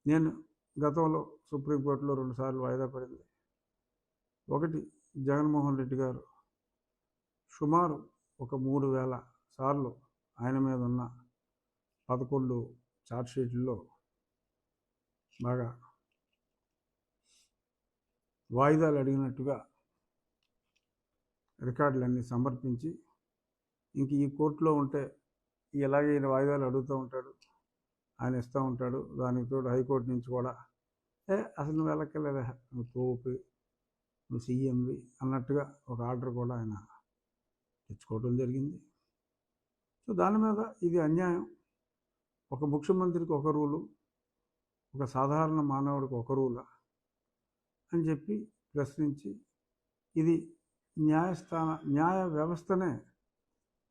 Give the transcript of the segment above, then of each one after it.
నేను గతంలో సుప్రీంకోర్టులో 2 సార్లు వాయిదా పడింది. ఒకటి జగన్మోహన్ రెడ్డి గారు సుమారు ఒక 3000 సార్లు ఆయన మీద ఉన్న 11 ఛార్జ్షీట్లలో బాగా వాయిదాలు అడిగినట్టుగా రికార్డులన్నీ సమర్పించి ఇంక ఈ కోర్టులో ఉంటే ఇలాగే ఈయన వాయిదాలు అడుగుతూ ఉంటాడు, ఆయన ఇస్తూ ఉంటాడు. దానికి తోడు హైకోర్టు నుంచి కూడా అసలు నువ్వు వెళ్ళక్కర్లేదా, నువ్వు తోపి, నువ్వు సీఎంవి అన్నట్టుగా ఒక ఆర్డర్ కూడా ఆయన తెచ్చుకోవడం జరిగింది. సో దాని మీద ఇది అన్యాయం. ఒక ముఖ్యమంత్రికి ఒక రూలు, ఒక సాధారణ మానవుడికి ఒక రూలా అని చెప్పి ప్రశ్నించి ఇది న్యాయ వ్యవస్థనే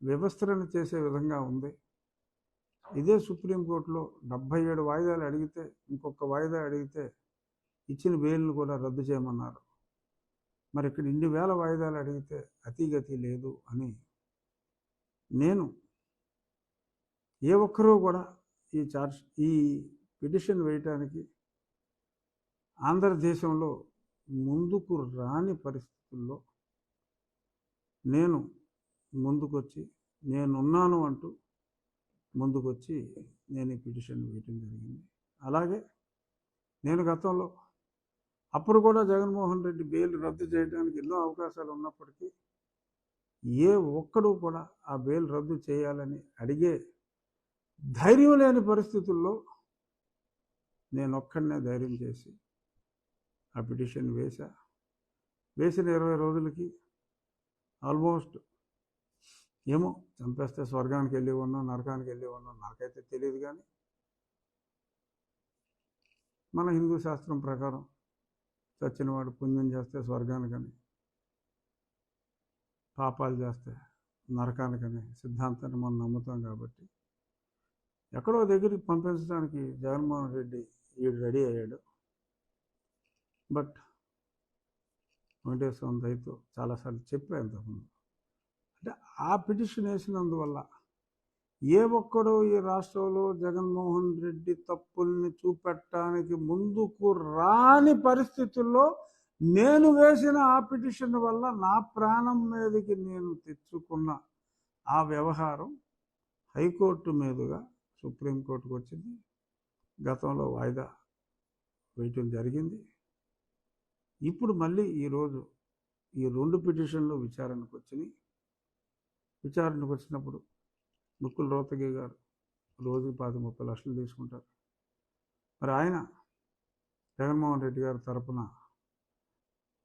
వ్యవస్థలను చేసే విధంగా ఉంది. ఇదే సుప్రీంకోర్టులో 77 వాయిదాలు అడిగితే ఇంకొక వాయిదా అడిగితే ఇచ్చిన బెయిల్ను కూడా రద్దు చేయమన్నారు. మరి ఇక్కడ ఇన్ని వేల వాయిదాలు అడిగితే అతిగతి లేదు అని నేను ఏ ఒక్కరూ కూడా ఈ పిటిషన్ వేయటానికి ఆంధ్రదేశంలో ముందుకు రాని పరిస్థితుల్లో నేను ముందుకొచ్చి నేనున్నాను అంటూ ముందుకొచ్చి నేను ఈ పిటిషన్ వేయటం జరిగింది. అలాగే నేను గతంలో అప్పుడు కూడా జగన్మోహన్ రెడ్డి బెయిల్ రద్దు చేయడానికి ఎన్నో అవకాశాలు ఉన్నప్పటికీ ఏ ఒక్కడూ కూడా ఆ బెయిల్ రద్దు చేయాలని అడిగే ధైర్యం లేని పరిస్థితుల్లో నేను ఒక్కడనే ధైర్యం చేసి ఆ పిటిషన్ వేసిన 20 రోజులకి ఆల్మోస్ట్ ఏమో చంపేస్తే స్వర్గానికి వెళ్ళి ఉన్నాం, నరకానికి వెళ్ళి ఉన్నాం, నాకైతే తెలియదు. కానీ మన హిందూ శాస్త్రం ప్రకారం చచ్చినవాడు పుణ్యం చేస్తే స్వర్గానికని, పాపాలు చేస్తే నరకానికని సిద్ధాంతాన్ని మనం నమ్ముతాం. కాబట్టి ఎక్కడో దగ్గరికి పంపించడానికి జగన్మోహన్ రెడ్డి రెడీ అయ్యాడు. బట్ వెంకటేశ్వర దయతో చాలాసార్లు చెప్పాను ఇంతకుముందు, అంటే ఆ పిటిషన్ వేసినందువల్ల ఏ ఒక్కడో ఈ రాష్ట్రంలో జగన్మోహన్ రెడ్డి తప్పుల్ని చూపెట్టడానికి ముందుకు రాని పరిస్థితుల్లో నేను వేసిన ఆ పిటిషన్ వల్ల నా ప్రాణం మీదకి నేను తెచ్చుకున్న ఆ వ్యవహారం హైకోర్టు మీదుగా సుప్రీంకోర్టుకు వచ్చింది. గతంలో వాయిదా వేయటం జరిగింది. ఇప్పుడు మళ్ళీ ఈరోజు ఈ 2 పిటిషన్లు విచారణకు వచ్చినప్పుడు ముక్కుల రోతగి గారు రోజుకి 10-30 లక్షలు తీసుకుంటారు. మరి ఆయన జగన్మోహన్ రెడ్డి గారి తరఫున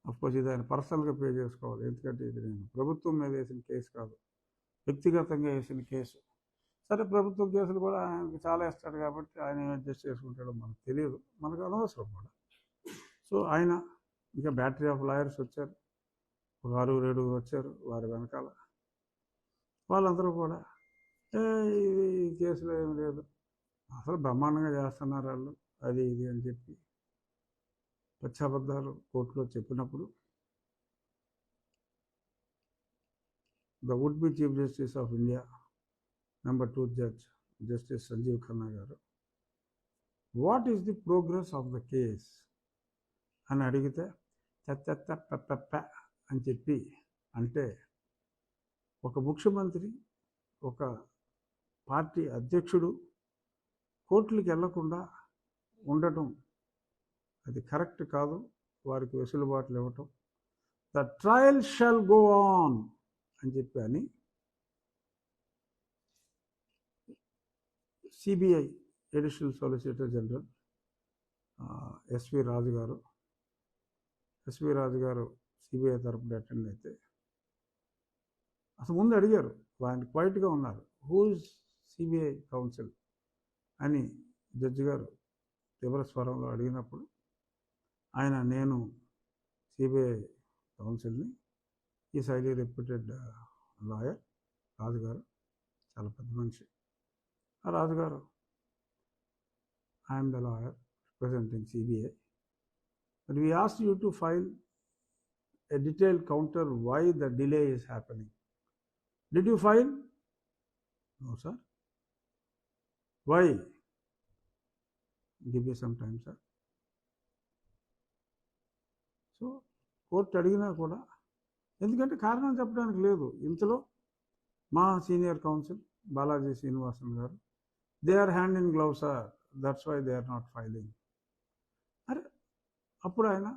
అఫ్కోర్స్ ఇది ఆయన పర్సనల్గా పే చేసుకోవాలి. ఎందుకంటే ఇది నేను ప్రభుత్వం మీద వేసిన కేసు కాదు, వ్యక్తిగతంగా వేసిన కేసు. సరే, ప్రభుత్వం కేసులు కూడా ఆయనకి చాలా ఇస్తాడు కాబట్టి ఆయన అడ్జస్ట్ చేసుకుంటాడో మనకు తెలియదు, మనకు అనవసరం కూడా. సో ఆయన ఇంకా బ్యాటరీ ఆఫ్ లాయర్స్ వచ్చారు, ఒక 6-7 వచ్చారు వారి వెనకాల. వాళ్ళందరూ కూడా ఈ కేసులో ఏం లేదు, అసలు బ్రహ్మాండంగా చేస్తున్నారు వాళ్ళు, అది ఇది అని చెప్పి పచ్చాబద్ధాలు కోర్టులో చెప్పినప్పుడు the would be chief justice of India number 2 judge justice Sanjiv Khanna గారు what is the progress of the case అని అడిగితే పెప్ప అని చెప్పి అంటే ఒక ముఖ్యమంత్రి, ఒక పార్టీ అధ్యక్షుడు కోర్టులకు వెళ్లకుండా ఉండటం అది కరెక్ట్ కాదు. వారికి వెసులుబాట్లు ఇవ్వటం, the trial shall go on అని చెప్పి అని CBI additional solicitor general SV Raju గారు సిబిఐ తరపున అటెండ్ అయితే అసలు ముందు అడిగారు, ఆయన క్వైట్గా ఉన్నారు, హూ ఇస్ సిబిఐ కౌన్సిల్ అని జడ్జి గారు తీవ్ర స్వరంలో అడిగినప్పుడు ఆయన నేను సిబిఐ కౌన్సిల్ని, ఈస్ హైలీ రెప్యూటెడ్ లాయర్ రాజుగారు, చాలా పెద్ద మనిషి. ఆ రాజుగారు I'm the lawyer representing CBI, but we asked you to file a detailed counter why the delay is happening. Did you file? No, sir. Why? Give me some time sir. So court అడిగినా కూడా, ఎందుకంటే కారణం చెప్పడానికి లేదు. ఇంతలో మా senior council Balaji Srinivasan గారు, they are hand in glove sir, that's why they are not filing. అరే అప్పుడు ఆయన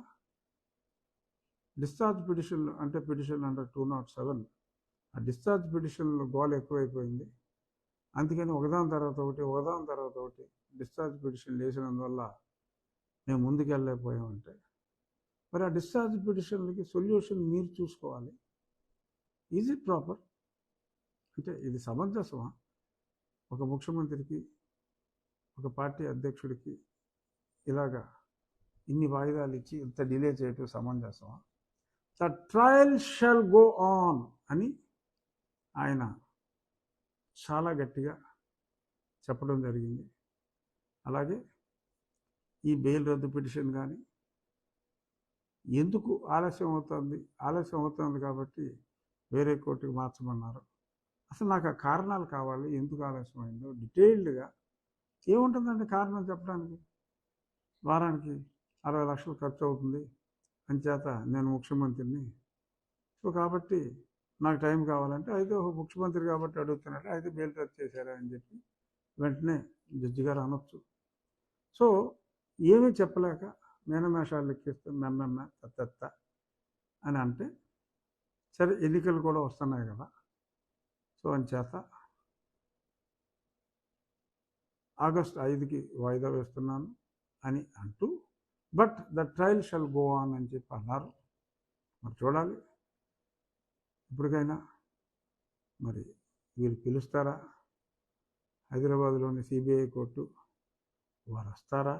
డిశ్చార్జ్ పిటిషన్, అంటే పిటిషన్ అండర్ 207, ఆ డిశ్చార్జ్ పిటిషన్లో గోల్ ఎక్కువైపోయింది. అందుకని ఒకదాని తర్వాత ఒకటి డిశ్చార్జ్ పిటిషన్ వేసినందువల్ల మేము ముందుకెళ్ళలేకపోయామంటే, మరి ఆ డిశ్చార్జ్ పిటిషన్లకి సొల్యూషన్ మీరు చూసుకోవాలి. Is it proper? అంటే ఇది సమంజసమా? ఒక ముఖ్యమంత్రికి, ఒక పార్టీ అధ్యక్షుడికి ఇలాగా ఇన్ని వాయిదాలు ఇచ్చి ఇంత డిలే చేయటం సమంజసమా? The trial shall go on అని ఆయన చాలా గట్టిగా చెప్పడం జరిగింది. అలాగే ఈ బెయిల్ రద్దు పిటిషన్ కానీ ఎందుకు ఆలస్యం అవుతుంది కాబట్టి వేరే కోర్టుకు మార్చమన్నారు. అసలు నాకు ఆ కారణాలు కావాలి, ఎందుకు ఆలస్యమైందో డీటెయిల్డ్గా. ఏముంటుందండి కారణం చెప్పడానికి? వారానికి 60 లక్షలు ఖర్చు అవుతుంది, అంచేత నేను ముఖ్యమంత్రిని, సో కాబట్టి నాకు టైం కావాలంటే, అయితే ఒక ముఖ్యమంత్రి కాబట్టి అడుగుతున్నట్టు, అయితే బెయిల్ రద్దు చేశారా అని చెప్పి వెంటనే జడ్జి గారు అనొచ్చు. సో ఏమీ చెప్పలేక మేనమేషాలు లెక్కిస్తే మెమ్మెమ్మ తత్త అని అంటే, సరే ఎన్నికలు కూడా వస్తున్నాయి కదా, సో అంచేత ఆగస్టు 5కి వాయిదా వేస్తున్నాను అని అంటూ, but the trial shall go on అని చెప్పి అన్నారు. మరి చూడాలి ఇప్పటికైనా మరి వీరు పిలుస్తారా, హైదరాబాద్లోని సిబిఐ కోర్టు వారు వస్తారా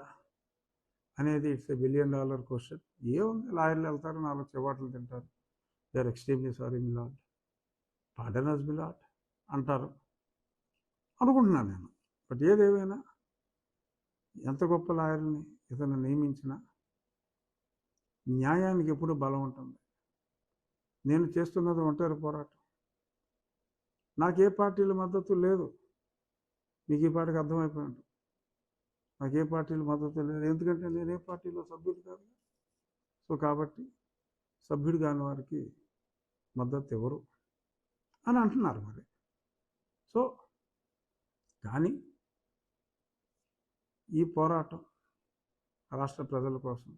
అనేది ఇట్స్ $1 బిలియన్ క్వశ్చన్. ఏముంది, లాయర్లు వెళ్తారు, 4 చివాట్లు తింటారు, they are extremely sorry milord, pardon us milord అంటారు అనుకుంటున్నాను నేను. బట్ ఏదేమైనా ఎంత గొప్ప లాయర్ని ఇతను నియమించినా న్యాయానికి ఎప్పుడు బలం ఉంటుంది. నేను చేస్తున్నది ఒంటరి పోరాటం, నాకు ఏ పార్టీల మద్దతు లేదు. మీకు ఈ పార్టీకి అర్థమైపోయి ఉంటుంది, నాకు ఏ పార్టీల మద్దతు లేదు, ఎందుకంటే నేను ఏ పార్టీలో సభ్యుడు కాదు. సో కాబట్టి సభ్యుడు కాని వారికి మద్దతు ఎవరు అని అంటున్నారు మరి. సో కానీ ఈ పోరాటం రాష్ట్ర ప్రజల కోసం,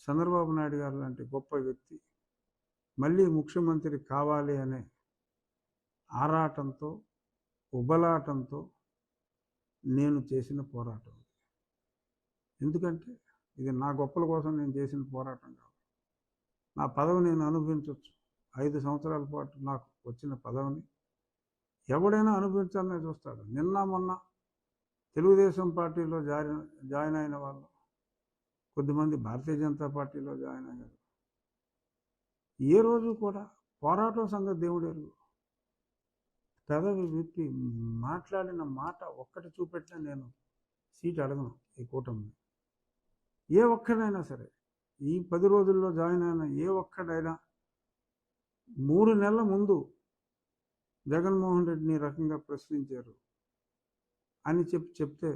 చంద్రబాబు నాయుడు గారు లాంటి గొప్ప వ్యక్తి మళ్ళీ ముఖ్యమంత్రి కావాలి అనే ఆరాటంతో, ఉబలాటంతో నేను చేసిన పోరాటం. ఎందుకంటే ఇది నా గొప్పల కోసం నేను చేసిన పోరాటం కాదు. నా పదవి నేను అనుభవించవచ్చు, 5 సంవత్సరాల పాటు నాకు వచ్చిన పదవిని ఎవడైనా అనుభవించాలనే చూస్తాడు. నిన్న మొన్న తెలుగుదేశం పార్టీలో జాయిన్ అయిన వాళ్ళు కొద్దిమంది భారతీయ జనతా పార్టీలో జాయిన్ అయ్యారు. ఏ రోజు కూడా పోరాటం సంగతి దేవుడు ఎరుగు, పెదవి విప్పి మాట్లాడిన మాట ఒక్కటి చూపెట్టినా నేను సీట్ అడగను ఈ కూటమిని. ఏ ఒక్కడైనా సరే, ఈ 10 రోజుల్లో జాయిన్ అయిన ఏ ఒక్కడైనా 3 నెలల ముందు జగన్మోహన్ రెడ్డిని రకంగా ప్రశ్నించారు అని చెప్తే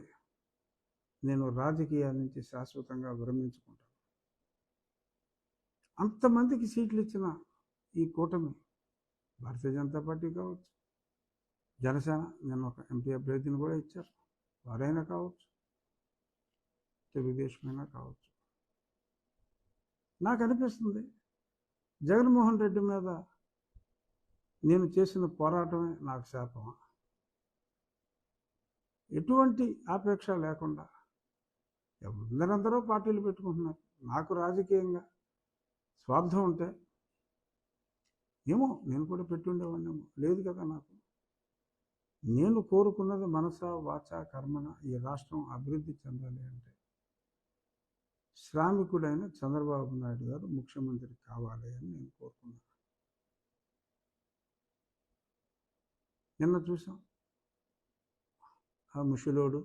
నేను రాజకీయాల నుంచి శాశ్వతంగా విరమించుకుంటాను. అంతమందికి సీట్లు ఇచ్చిన ఈ కూటమి, భారతీయ జనతా పార్టీ కావచ్చు, జనసేన, నేను ఒక ఎంపీ అభ్యర్థిని కూడా ఇచ్చారు, వారైనా కావచ్చు, తెలుగుదేశమైనా కావచ్చు. నాకు అనిపిస్తుంది జగన్మోహన్ రెడ్డి మీద నేను చేసిన పోరాటమే నాకు శాపమా? ఎటువంటి ఆపేక్ష లేకుండా అందరందరూ పార్టీలు పెట్టుకుంటున్నారు. నాకు రాజకీయంగా స్వార్థం ఉంటే ఏమో నేను కూడా పెట్టి ఉండేవాడినేమో, లేదు కదా. నాకు నేను కోరుకున్నది మనస వాచ కర్మన ఈ రాష్ట్రం అభివృద్ధి చెందాలి అంటే శ్రామికుడైన చంద్రబాబు నాయుడు గారు ముఖ్యమంత్రి కావాలి అని నేను కోరుకున్నాను. నిన్న చూసాం, ఆ ముషిలోడు,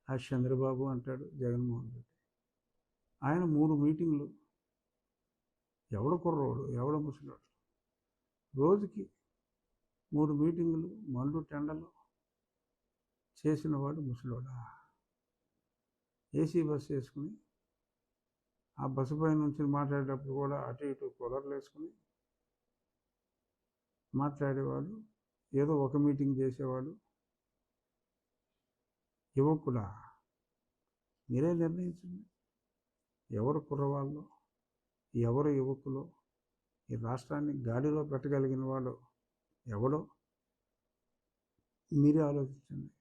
ఆ చంద్రబాబు అంటాడు జగన్మోహన్ రెడ్డి. ఆయన 3 మీటింగ్లు, ఎవడ కుర్రోడు ఎవడ ముసలోడు, రోజుకి 3 మీటింగులు, మండు టెండలు చేసిన వాడు ముసలోడా? ఏసీ బస్సు వేసుకుని ఆ బస్సు పై నుంచి మాట్లాడేటప్పుడు కూడా అటు ఇటు కూలర్లు వేసుకుని మాట్లాడేవాడు. ఏదో ఒక మీటింగ్ చేసేవాడు. యువకుడా, మీరే నిర్ణయించండి. ఎవరు కుర్రవాళ్ళు, ఎవరు యువకులు, ఈ రాష్ట్రాన్ని గాడిలో పెట్టగలిగిన వాడు ఎవడో మీరే ఆలోచించండి.